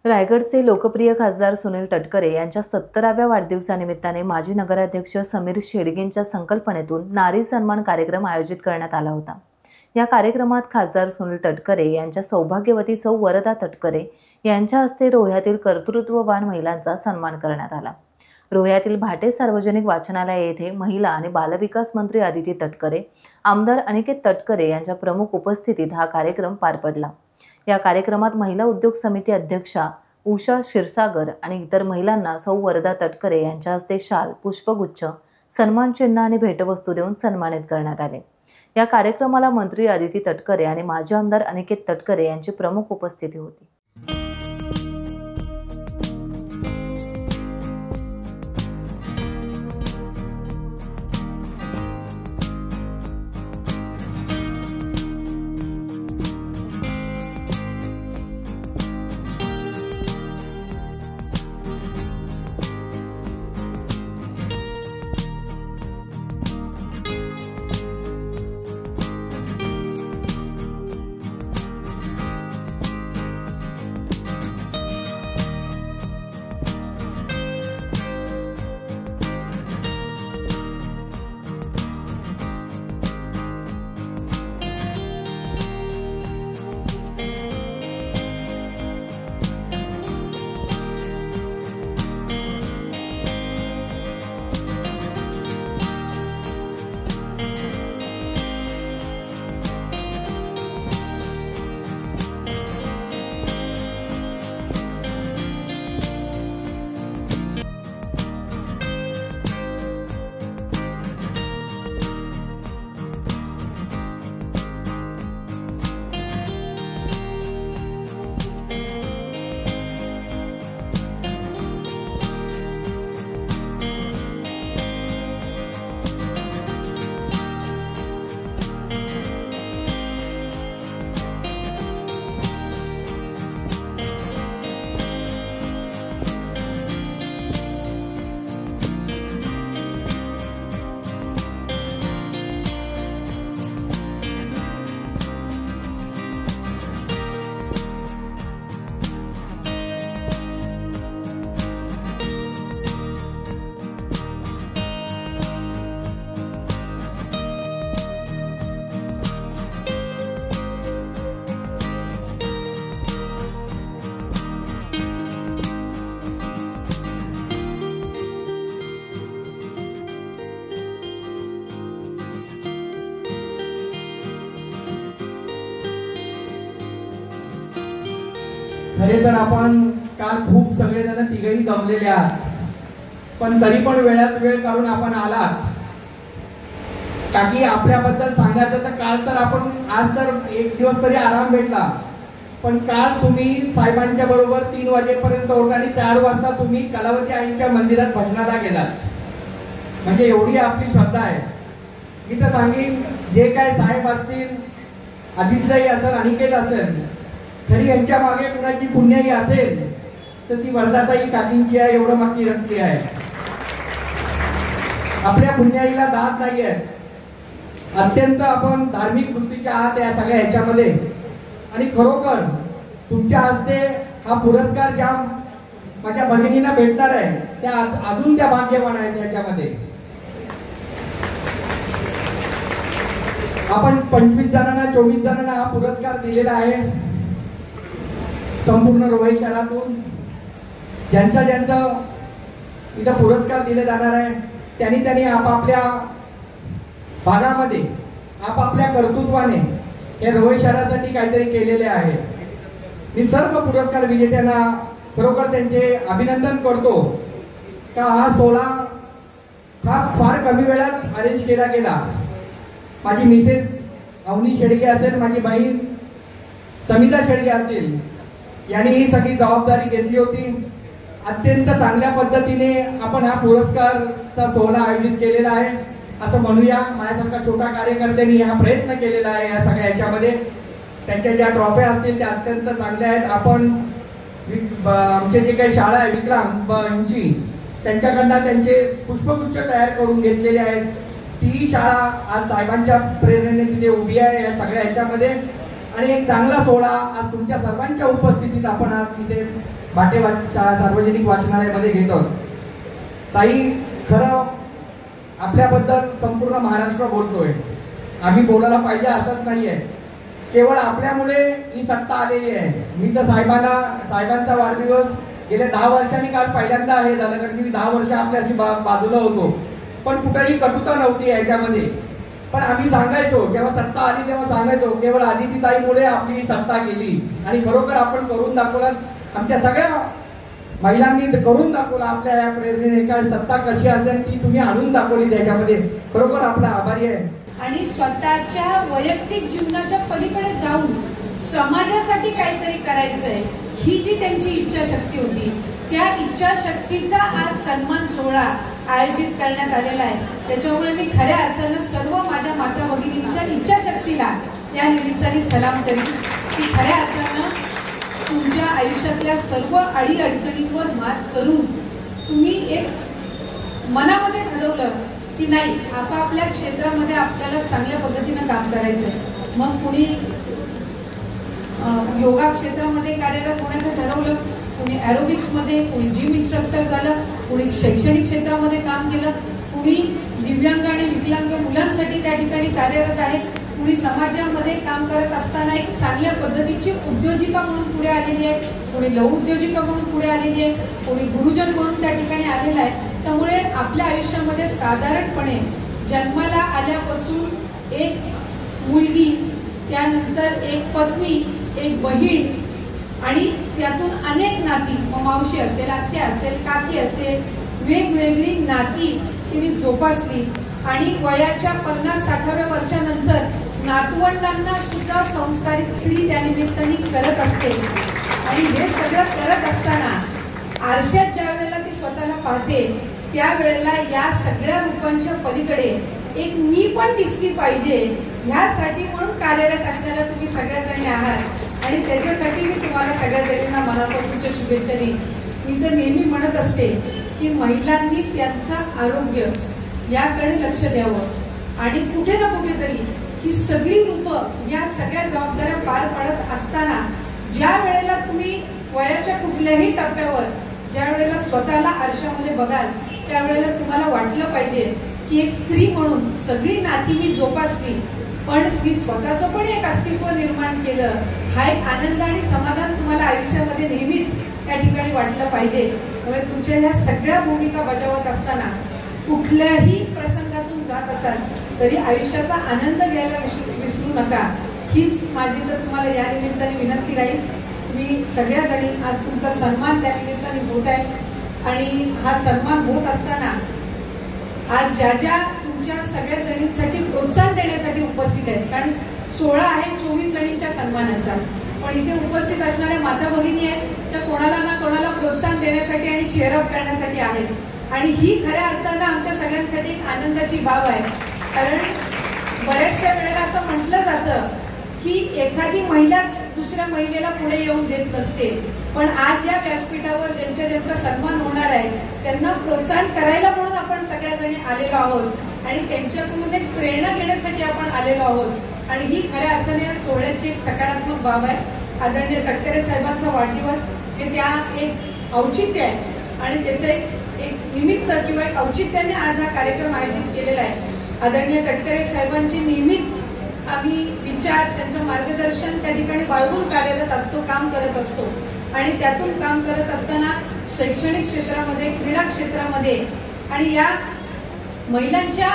रायगडचे लोकप्रिय खासदार सुनील तटकरे यांच्या 70व्या वाढदिवसानिमित्ताने माजी नगराध्यक्ष समीर शेडगेंच्या संकल्पनेतून नारी सन्मान कार्यक्रम आयोजित करण्यात आला होता। या कार्यक्रमात खासदार सुनील तटकरे यांच्या सौभाग्यवती सौ वरदा तटकरे यांच्या हस्ते रोह्यातील कर्तृत्ववान महिलांचा सन्मान करण्यात आला। रोह्यातील भाटे सार्वजनिक वाचनालय येथे महिला आणि बालविकास मंत्री आदिती तटकरे, आमदार अनिकेत तटकरे यांच्या प्रमुख उपस्थितीत हा कार्यक्रम पार पडला। या कार्यक्रमात महिला उद्योग समिती अध्यक्षा उषा क्षीरसागर आणि इतर महिलांना सौ वरदा तटकरे यांच्या हस्ते शाल, पुष्पगुच्छ, सन्मान चिन्ह आणि भेटवस्तू देऊन सन्मानित करण्यात आले। या कार्यक्रमाला मंत्री आदिती तटकरे आणि माजी आमदार अनिकेत तटकरे यांची प्रमुख उपस्थिती होती। खरे तर आपण काल खूप सगळेजण तिघही दमलेले आहात, पण तरी पण वेळात वेळ काढून आपण आलात। काकी आपल्याबद्दल सांगायचं तर काल तर आपण आज तर एक दिवस तरी आराम भेटला, पण काल तुम्ही साहेबांच्या बरोबर 3 वाजेपर्यंत होता आणि 4 वाजता तुम्ही कलावती आईच्या मंदिरात भजनाला गेलात। म्हणजे एवढी आपली श्रद्धा आहे। मी तर सांगेन जे काय साहेब असतील, आदित्यताई असेल, अनिकेत असेल, खरी यांच्या मागे कुणाची पुण्याई असेल तर ती वरदाताई काकींची आहे, एवढं मागची रक्ती आहे। आपल्या पुण्याईला दाद नाही आहे। अत्यंत आपण धार्मिक वृत्तीच्या आहात या सगळ्या ह्याच्यामध्ये, आणि खरोखर तुमच्या हस्ते हा पुरस्कार ज्या माझ्या भगिनीला भेटणार आहे त्या अजून त्या भाग्यवान आहेत। याच्यामध्ये आपण 25 जणांना 24 जणांना हा पुरस्कार दिलेला आहे संपूर्ण रोही शहरातून। ज्यांचा इथं पुरस्कार दिले जाणार आहे त्यांनी आपापल्या भागामध्ये आपापल्या कर्तृत्वाने हे रोही शहरासाठी काहीतरी केलेले आहे। मी सर्व पुरस्कार विजेत्यांना खरोखर त्यांचे अभिनंदन करतो का हा सोहळा फार कमी वेळात अरेंज केला गेला। माझी मिसेस अवनी शेडगे असेल, माझी बहीण समिता शेडगे असतील, यांनी ही सगळी जबाबदारी घेतली होती। अत्यंत चांगल्या पद्धतीने आपण हा पुरस्कारचा सोहळा आयोजित केलेला आहे असं म्हणूया। माझ्यासारखा छोटा कार्यकर्त्यांनी हा प्रयत्न केलेला आहे। या सगळ्या याच्यामध्ये त्यांच्या ज्या ट्रॉफ्या असतील त्या अत्यंत चांगल्या आहेत। आपण आमचे जे काही शाळा आहे विक्रांत यांची, त्यांच्याकडनं त्यांचे पुष्पगुच्छ तयार करून घेतलेले आहेत। ती शाळा आज साहेबांच्या प्रेरणेने तिथे उभी आहे। या सगळ्या ह्याच्यामध्ये आणि एक चांगला सोहळा आज तुमच्या सर्वांच्या उपस्थितीत आपण आज तिथे भाटे सार्वजनिक वाचनालयामध्ये घेत आहोत. ताई, खरं आपल्याबद्दल संपूर्ण महाराष्ट्र बोलतोय. आम्ही बोलायला पाहिजे असंच नाहीये. केवळ आपल्यामुळे ही सत्ता आलेली आहे. मी तर साहेबांचा वाढदिवस गेल्या 10 वर्षांनी काल पहिल्यांदा हे झालं, कारण की 10 वर्ष आपल्याशी बाजूला होतो, पण कुठेही कटुता नव्हती याच्यामध्ये. पण आम्ही सांगायचो, जेव्हा सत्ता आली तेव्हा सांगायचो केवळ आदितीताईमुळे आपली सत्ता गेली, आणि खरोखर आपण करून दाखवलं. आमच्या सगळ्या महिलांनी करून दाखवलं. आपल्या या प्रेरणेने काय सत्ता कशी असेल ती तुम्ही आणून दाखवली त्याच्यामध्ये. खरोखर आपला आभारी आहे. आणि स्वतःच्या वैयक्तिक जीवनाच्या पलीकडे जाऊन समाजासाठी काहीतरी करायचंय ही जी त्यांची इच्छाशक्ती होती, त्या इच्छाशक्तीचा आज सन्मान सोहळा आयोजित करण्यात आलेला आहे. त्याच्यामुळे मी खऱ्या अर्थानं सर्व माझ्या माता भगिनींच्या इच्छाशक्तीला या निमित्ताने सलाम करीन की खऱ्या अर्थानं तुमच्या आयुष्यातल्या सर्व अडीअडचणींवर मात करून तुम्ही एक मनामध्ये ठरवलं की नाही, आपापल्या क्षेत्रामध्ये आपल्याला चांगल्या पद्धतीनं काम करायचंय. मग कुणी योगा क्षेत्रामध्ये कार्यरत होण्याचं ठरवलं, कुणी एरोबिक्स मध्ये, कुणी जिम इन्स्ट्रक्टर झालं, कुणी शैक्षणिक क्षेत्रामध्ये काम केलं, कुणी दिव्यांग आणि विकलांग मुलांसाठी त्या ठिकाणी कार्यरत आहे, कुणी समाजामध्ये काम करत असताना एक चांगल्या पद्धतीची उद्योजिका म्हणून पुढे आलेली आहे, कुणी लघु उद्योजिका म्हणून पुढे आलेली आहे, कुणी गुरुजन म्हणून त्या ठिकाणी आलेला आहे. त्यामुळे आपल्या आयुष्यामध्ये साधारणपणे जन्माला आल्यापासून एक मुलगी, त्यानंतर एक पत्नी, एक बहीण, आणि त्यातून अनेक नाती, मावशी असेल, आत्या असेल, काकी असेल, वेगवेगळी नाती तिने जोपासली. आणि वयाच्या 50-60व्या वर्षानंतर नातवंडांना सुद्धा संस्कारित स्त्री त्यानिमित्ताने करत असते. आणि हे सगळं करत असताना आरशात ज्या वेळेला ती स्वतःला पाहते त्यावेळेला या सगळ्या रूपांच्या पलीकडे एक मी पण दिसली पाहिजे ह्यासाठी म्हणून कार्यरत असणाऱ्या तुम्ही सगळ्याजणी आहात. आणि त्याच्यासाठी मी तुम्हाला सगळ्या जणींना मनापासूनच्या शुभेच्छा देईन. मी तर नेहमी म्हणत असते की महिलांनी त्यांचं आरोग्य याकडे लक्ष द्यावं, आणि कुठे ना कुठेतरी ही सगळी रूपं या सगळ्या जबाबदाऱ्या पार पाडत असताना ज्या वेळेला तुम्ही वयाच्या कुठल्याही टप्प्यावर ज्या वेळेला स्वतःला आरशामध्ये बघाल त्यावेळेला तुम्हाला वाटलं पाहिजे की एक स्त्री म्हणून सगळी नाती मी जोपासली, पण मी स्वतःचं पण एक अस्तित्व निर्माण केलं. हा एक आनंद आणि समाधान तुम्हाला आयुष्यामध्ये नेहमीच त्या ठिकाणी वाटलं पाहिजे. त्यामुळे तुमच्या ह्या सगळ्या भूमिका बजावत असताना कुठल्याही प्रसंगातून जात असाल तरी आयुष्याचा आनंद घ्यायला विसरू नका. हीच माझी तर तुम्हाला या निमित्ताने विनंती राहील. तुम्ही सगळ्या जणी आज तुमचा सन्मान त्या निमित्ताने होत आहे, आणि हा सन्मान होत असताना आज ज्या ज्या तुमच्या सगळ्या जणींसाठी प्रोत्साहन देण्यासाठी उपस्थित आहेत, कारण सोहळा आहे 24 जणींच्या सन्मानाचा, पण इथे उपस्थित असणाऱ्या माता भगिनी आहेत त्या कोणाला ना कोणाला प्रोत्साहन देण्यासाठी आणि चेअरअप करण्यासाठी आहेत. आणि ही खऱ्या अर्थानं आमच्या सगळ्यांसाठी एक आनंदाची बाब आहे. कारण बऱ्याचशा वेळेला असं म्हटलं जातं की एखादी महिलाच दुसऱ्या महिलेला पुढे येऊन देत नसते, पण आज या व्यासपीठावर ज्यांचा सन्मान होणार आहे त्यांना प्रोत्साहन करायला म्हणून आपण सगळ्याजणी आलेलो आहोत, आणि त्यांच्याकडून एक प्रेरणा घेण्यासाठी आपण आलेलो आहोत. आणि ही खऱ्या अर्थाने या सोहळ्याची एक सकारात्मक बाब आहे. आदरणीय तटकरे साहेबांचा वाढदिवस हे त्या एक औचित्य आहे, आणि त्याचं एक निमित्त किंवा एक औचित्याने आज हा कार्यक्रम आयोजित केलेला आहे. आदरणीय तटकरे साहेबांची नेहमीच आम्ही विचार, त्यांचं मार्गदर्शन त्या ठिकाणी बाळगून कार्यरत असतो, काम करत असतो. आणि त्यातून काम करत असताना शैक्षणिक क्षेत्रामध्ये, क्रीडा क्षेत्रामध्ये आणि या महिलांच्या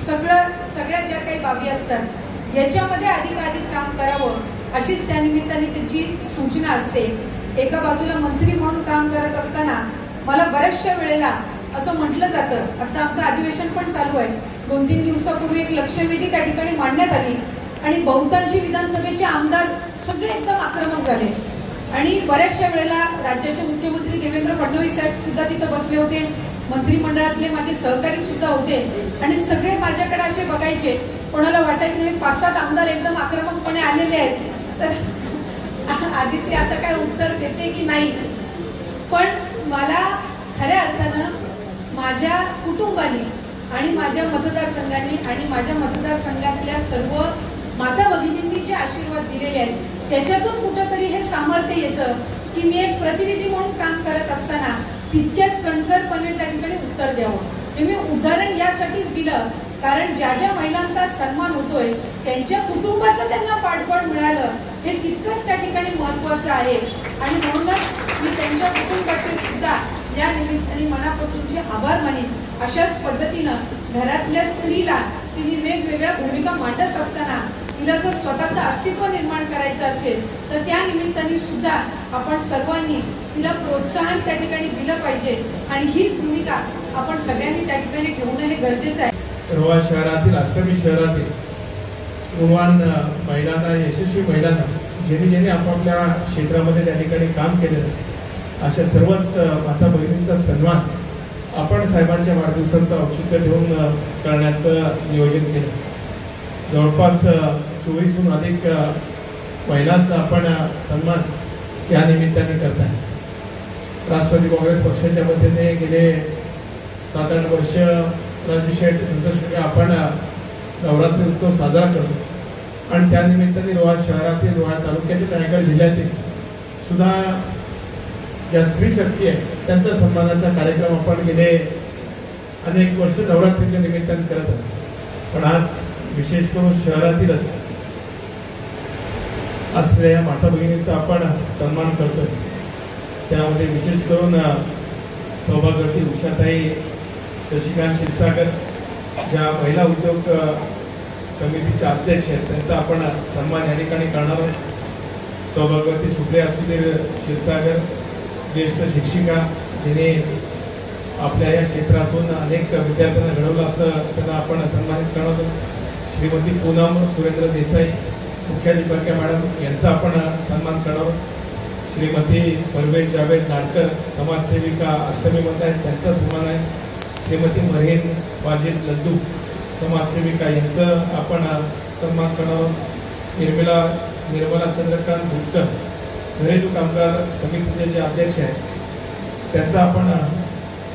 सगळ्या ज्या काही बाबी असतात याच्यामध्ये अधिकाधिक काम करावं अशीच त्या निमित्ताने त्यांची सूचना असते. एका बाजूला मंत्री म्हणून काम करत असताना मला बऱ्याचशा वेळेला असं म्हटलं जातं, आता आमचं अधिवेशन पण चालू आहे, 2-3 दिवसापूर्वी एक लक्षवेधी त्या ठिकाणी मांडण्यात आली आणि बहुतांशी विधानसभेचे आमदार सगळे एकदम आक्रमक झाले. आणि बऱ्याचशा वेळेला राज्याचे मुख्यमंत्री देवेंद्र फडणवीस साहेब सुद्धा तिथं बसले होते, मंत्रिमंडळातले माझे सहकारी सुद्धा होते, आणि सगळे माझ्याकडे असे बघायचे. कोणाला वाटायचं हे 5-7 आमदार एकदम आक्रमकपणे आलेले आहेत, तर आदित्य आता काय उत्तर देते की नाही. पण मला खऱ्या अर्थानं माझ्या कुटुंबाने आणि माझ्या मतदारसंघाने आणि माझ्या मतदारसंघातल्या सर्व माता भगिनींनी जे आशीर्वाद दिलेले आहेत त्याच्यातून कुठंतरी हे सामर्थ्य येतं की मी एक प्रतिनिधी म्हणून काम करत असताना तितक्याच कणखरपणे त्या ठिकाणी उत्तर द्यावं. हे मी उदाहरण यासाठीच दिलं कारण ज्या ज्या महिलांचा सन्मान होतोय त्यांच्या कुटुंबाचं त्यांना पाठबळ मिळालं हे तितकंच त्या ठिकाणी महत्वाचं आहे. आणि म्हणूनच मी त्यांच्या कुटुंबाचे सुद्धा या निमित्ताने मनापासूनचे आभार मानेन. अशाच पद्धतीनं घरातल्या स्त्रीला तिने वेगवेगळ्या भूमिका मांडत असताना तिला जर स्वतःचं अस्तित्व निर्माण करायचं असेल तर त्या निमित्ताने सुद्धा आपण सर्वांनी तिला प्रोत्साहन त्या ठिकाणी दिलं पाहिजे आणि हीच भूमिका आपण सगळ्यांनी त्या ठिकाणी ठेवणं हे गरजेचं आहे. रोहा शहरातील अष्टमी शहरातील गुणवान महिलांना, यशस्वी महिलांना, ज्यांनी आपापल्या क्षेत्रामध्ये त्या ठिकाणी काम केलेलं अशा सर्वच माता भगिनींचा सन्मान आपण साहेबांच्या वाढदिवसाचं औचित्य ठेवून करण्याचं नियोजन केलं. जवळपास 24हून अधिक महिलांचा आपण सन्मान या निमित्ताने करत आहे. राष्ट्रवादी काँग्रेस पक्षाच्या वतीने गेले 7-8 वर्ष राजू शेठ, संतोष काका आपण नवरात्री उत्सव साजरा करतो आणि त्या निमित्ताने रोहा शहरातील, रोहा तालुक्यातील, रायगड जिल्ह्यातील सुद्धा ज्या स्त्री शक्ती आहे त्यांचा सन्मानाचा कार्यक्रम आपण गेले अनेक वर्ष नवरात्रीच्या निमित्ताने करत आहोत. पण आज विशेष करून शहरातीलच असलेल्या माता भगिनींचा आपण सन्मान करतोय. त्यामध्ये विशेष करून सौभाग्यवती उषाताई शशिकांत क्षीरसागर ज्या महिला उद्योग समितीच्या अध्यक्ष आहेत त्यांचा आपण सन्मान या ठिकाणी करणार आहोत. सौभाग्यवती सुप्रिया सुधीर क्षीरसागर ज्येष्ठ शिक्षिका जिने आपल्या या क्षेत्रातून अनेक विद्यार्थ्यांना घडवलं असं त्यांना आपण सन्मानित करणार आहोत. श्रीमती पूनम सुरेंद्र देसाई मुख्याध्यापिका मॅडम यांचा आपण सन्मान करणार आहोत. श्रीमती परवेज जावेद नाडकर समाजसेविका अष्टमीमध्ये आहेत त्यांचा सन्मान आहे. श्रीमती मरीन वाजिद लड्डू समाजसेविका यांचं आपण सन्मान करणार आहोत. निर्मला चंद्रकांत भुटकर घरेलू कामगार समितीचे जे अध्यक्ष आहेत त्यांचा आपण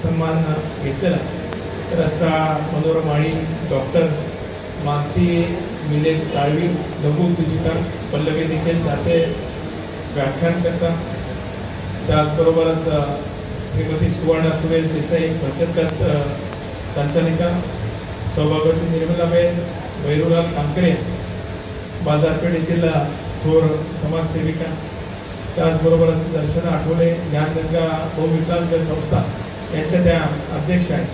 सन्मान घेतलेला आहे. रस्ता मनोरमा माळी, डॉक्टर मानसी निलेश साळवी, लघु उद्योजिका पल्लवी देखील जाते व्याख्यान करतात. त्याचबरोबरच श्रीमती सुवर्णा सुरेश देसाई बचत गट संचालिका, सौभाग्यवती निर्मलाबेन वैरूलाल कामकरे बाजारपेठ येथील थोर समाजसेविका, त्याचबरोबरच दर्शना आठवले ज्ञानगंगा बहुविकलांग संस्था यांच्या त्या अध्यक्ष आहेत.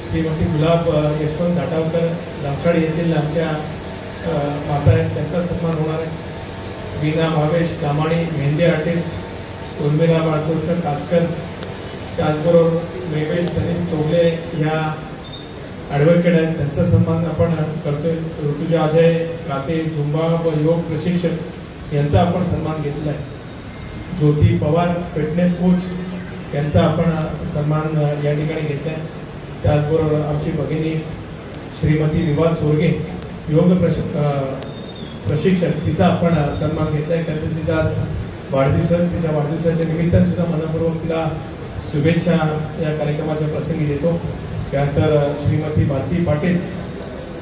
श्रीमती गुलाब यशवंत घाटावकर लंकाडी येथील आमच्या माता आहेत त्यांचा सन्मान होणार आहे. वीणा भावेश कामाणी मेहंदी आर्टिस्ट, उर्मिला बाळकृष्ण कासकर, त्याचबरोबर मेवेश सलीम चोगले या ॲडव्होकेट आहेत त्यांचा सन्मान आपण करतोय. ऋतुजा अजय काते झुंबा व योग प्रशिक्षक यांचा आपण सन्मान घेतला आहे. ज्योती पवार फिटनेस कोच यांचा आपण सन्मान या ठिकाणी घेतला आहे. त्याचबरोबर आमची भगिनी श्रीमती रिवा चोरगे योग प्रशिक्षक तिचा आपण सन्मान घेतला आहे. कारण तिचा आज वाढदिवस, तिच्या वाढदिवसाच्या निमित्ताने सुद्धा मनपूर्वक तिला शुभेच्छा या कार्यक्रमाच्या प्रसंगी देतो. त्यानंतर श्रीमती भारती पाटील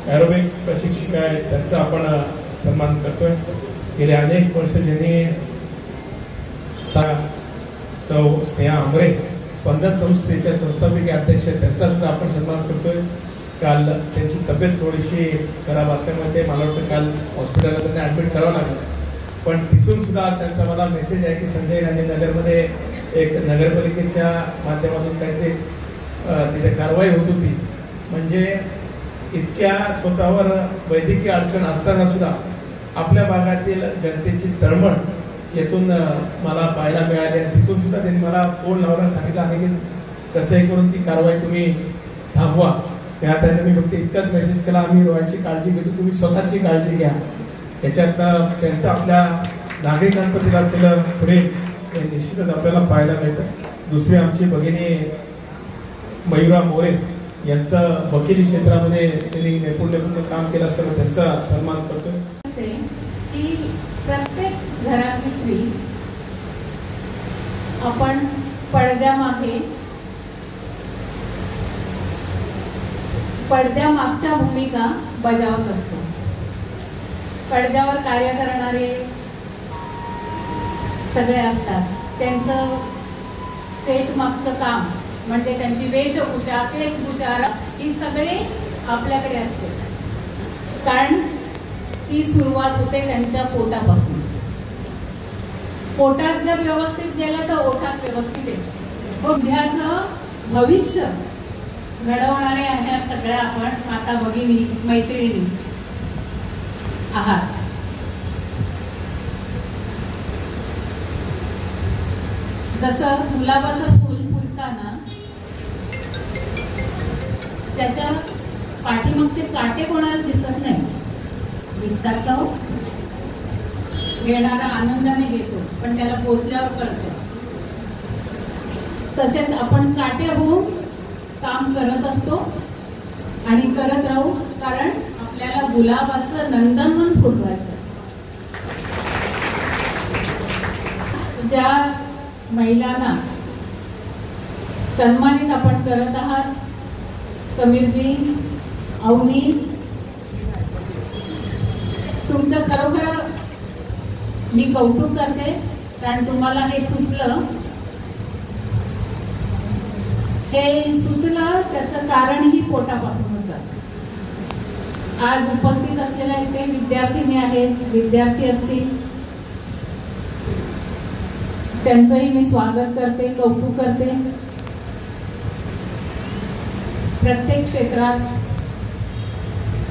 ॲरोबिक प्रशिक्षिका आहेत त्यांचा आपण सन्मान करतोय. गेले अनेक वर्ष ज्यांनी सौ स्नेहा आमरे स्पंदन संस्थेच्या संस्थापक अध्यक्ष आहेत त्यांचा सुद्धा आपण सन्मान करतोय. काल त्यांची तब्येत थोडीशी खराब असल्यामुळे ते मला वाटतं काल हॉस्पिटलला त्यांना ॲडमिट करावं लागलं. पण तिथून सुद्धा आज त्यांचा मला मेसेज आहे की संजय गांधी नगरमध्ये एक नगरपालिकेच्या माध्यमातून काहीतरी तिथे कारवाई होत होती. म्हणजे इतक्या स्वतःवर वैद्यकीय अडचण असताना सुद्धा आपल्या भागातील जनतेची तळमळ येथून मला पाहायला मिळाली आणि तिथून सुद्धा त्यांनी मला फोन लावला सांगितलं आहे की कसंही करून ती कारवाई तुम्ही थांबवा. त्यात मी फक्त इतकाच मेसेज केला, आम्ही रोहाची काळजी घेतो, तुम्ही स्वतःची काळजी घ्या. याच्यात त्यांचं आपल्या नागरिकांप्रती असलेलं पुढे निश्चितच आपल्याला पाहायला मिळतं. दुसरी आमची भगिनी मयुरा मोरे यांचं वकिली क्षेत्रामध्ये त्यांनी नैपुण्यपूर्ण काम केलं असताना त्यांचा सन्मान करतोय. की प्रत्येक घरातली स्त्री आपण पडद्यामागच्या भूमिका बजावत असतो. पडद्यावर कार्य करणारे सगळे असतात. त्यांचं सेट मागचं काम म्हणजे त्यांची वेशभूषा, केशभूषा ही सगळे आपल्याकडे असते. कारण ती सुरुवात होते त्यांच्या पोटापासून. पोटात जर व्यवस्थित गेलं तर ओठात व्यवस्थित येतं. उद्याचं भविष्य घडवणारे ह्या सगळ्या आपण माता भगिनी मैत्रिणी आहात. जसं गुलाबाचं फूल फुलताना त्याच्या पाठीमागचे काटे कोणाला दिसत नाही, दिसतात का हो? घेणारा आनंदाने घेतो पण त्याला पोचल्यावर कळतो. तसेच आपण काटे होऊन काम करत असतो आणि करत राहू, कारण आपल्याला गुलाबाचं नंदनवन फुलवायचं. ज्या महिलांना सन्मानित आपण करत आहात, समीरजी, अवनी, तुमचं खरोखर मी कौतुक करते. कारण तुम्हाला हे सुचलं त्याचं कारणही पोटापासूनच आहे. आज उपस्थित असलेल्या इथे विद्यार्थिनी आहेत, विद्यार्थी असतील, त्यांचंही मी स्वागत करते, कौतुक करते. प्रत्येक क्षेत्रात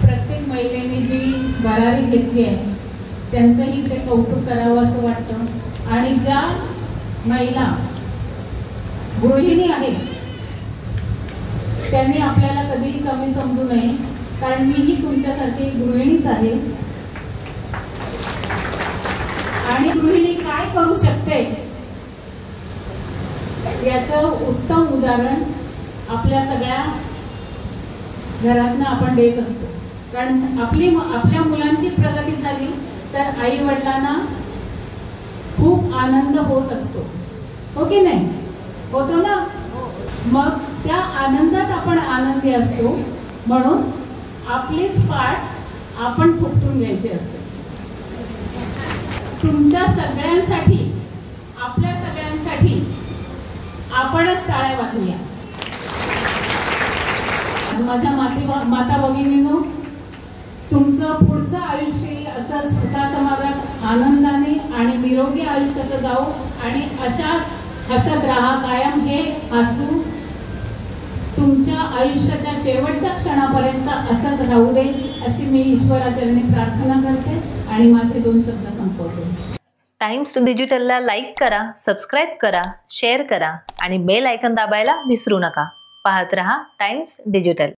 प्रत्येक महिलेने जी भरारी घेतली आहे त्यांचंही ते कौतुक करावं असं वाटतं. आणि ज्या महिला गृहिणी आहेत त्यांनी आपल्याला कधीही कमी समजू नये, कारण मीही तुमच्यासारखी गृहिणीच आहे. आणि गृहिणी काय करू शकते याचं उत्तम उदाहरण आपल्या सगळ्या घरातनं आपण देत असतो. कारण आपल्या मुलांची प्रगती झाली तर आई वडिलांना खूप आनंद होत असतो, हो की नाही? होतो ना? मग त्या आनंदात आपण आनंदी असतो, म्हणून आपलीच पाठ आपण थोपटून घ्यायची असते. तुमच्या सगळ्यांसाठी, आपल्या सगळ्यांसाठी आपणच टाळ्या वाजवूया. माझ्या माता भगिनींनो, तुमचं पुढचं आयुष्य असं सुखा समाधानात आनंदाने आणि निरोगी आयुष्याचं जाऊ आणि अशा हसत राहा कायम. हे हसू तुमच्या आयुष्याच्या शेवटच्या क्षणापर्यंत असत राहू दे अशी मी ईश्वराचरणी प्रार्थना करते आणि माझे 2 शब्द संपवते. टाइम्स डिजिटलला लाईक करा, सबस्क्राईब करा, शेअर करा आणि बेल आयकॉन दाबायला विसरू नका. पाहत रहा टाइम्स डिजिटल.